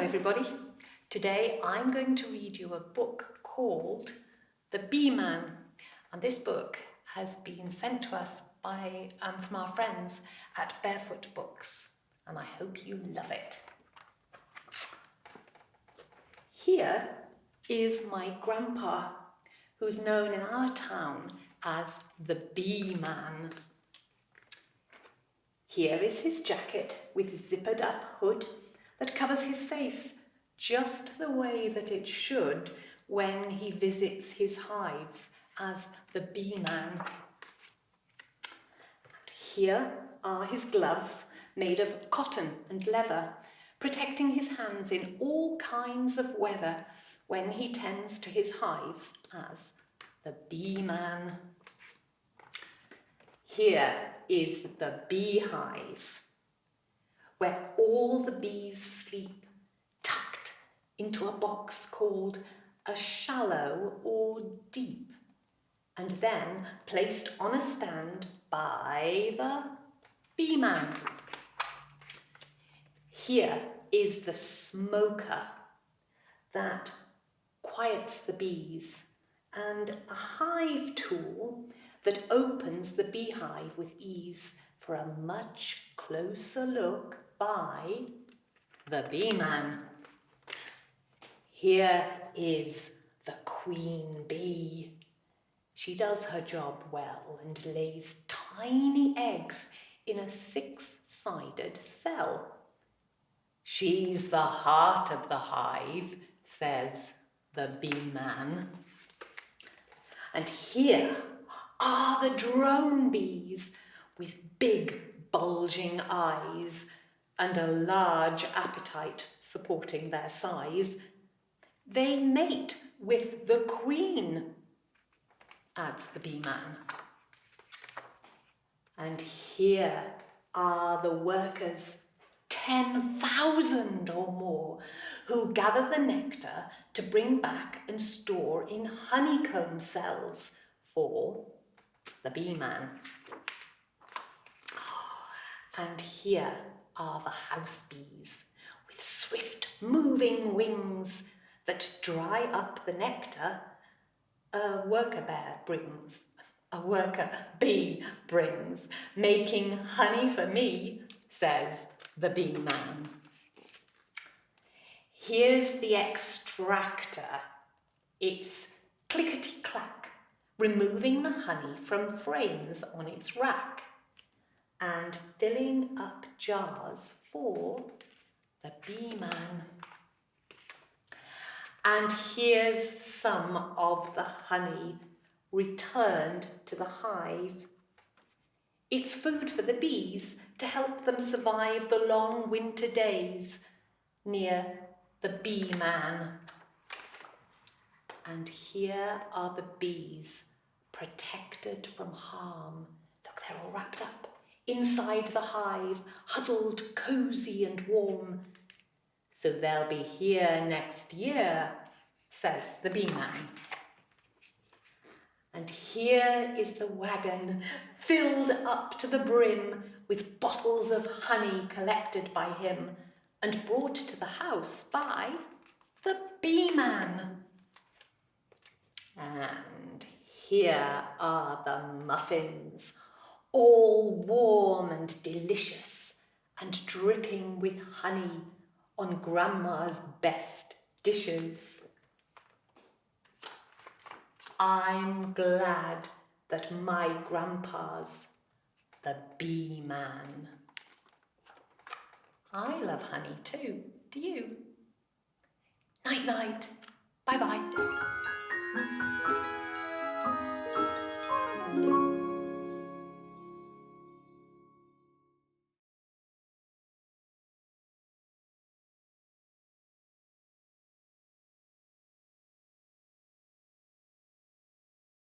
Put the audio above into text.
everybody. Today I'm going to read you a book called The Beeman, and this book has been sent to us from our friends at Barefoot Books, and I hope you love it. Here is my grandpa, who's known in our town as the Beeman. Here is his jacket with zippered up hood that covers his face just the way that it should when he visits his hives as the Beeman. And here are his gloves made of cotton and leather, protecting his hands in all kinds of weather when he tends to his hives as the Beeman. Here is the beehive, where all the bees sleep, tucked into a box called a shallow or deep, and then placed on a stand by the Beeman. Here is the smoker that quiets the bees, and a hive tool that opens the beehive with ease for a much closer look by the Beeman. Here is the queen bee. She does her job well and lays tiny eggs in a 6-sided cell. She's the heart of the hive, says the Beeman. And here are the drone bees with big bulging eyes and a large appetite supporting their size. They mate with the queen, adds the Beeman. And here are the workers, 10,000 or more, who gather the nectar to bring back and store in honeycomb cells for the Beeman. And here are the house bees with swift moving wings that dry up the nectar a worker bee brings, making honey for me, says the Beeman. Here's the extractor. It's clickety-clack, removing the honey from frames on its rack and filling up jars for the Beeman. And here's some of the honey returned to the hive. It's food for the bees to help them survive the long winter days near the Beeman. And here are the bees, protected from harm. Look, they're all wrapped up inside the hive, huddled cosy and warm. So they'll be here next year, says the Beeman. And here is the wagon filled up to the brim with bottles of honey collected by him and brought to the house by the Beeman. And here are the muffins, all warm and delicious and dripping with honey on Grandma's best dishes. I'm glad that my grandpa's the Beeman. I love honey too, do you? Night night, bye bye.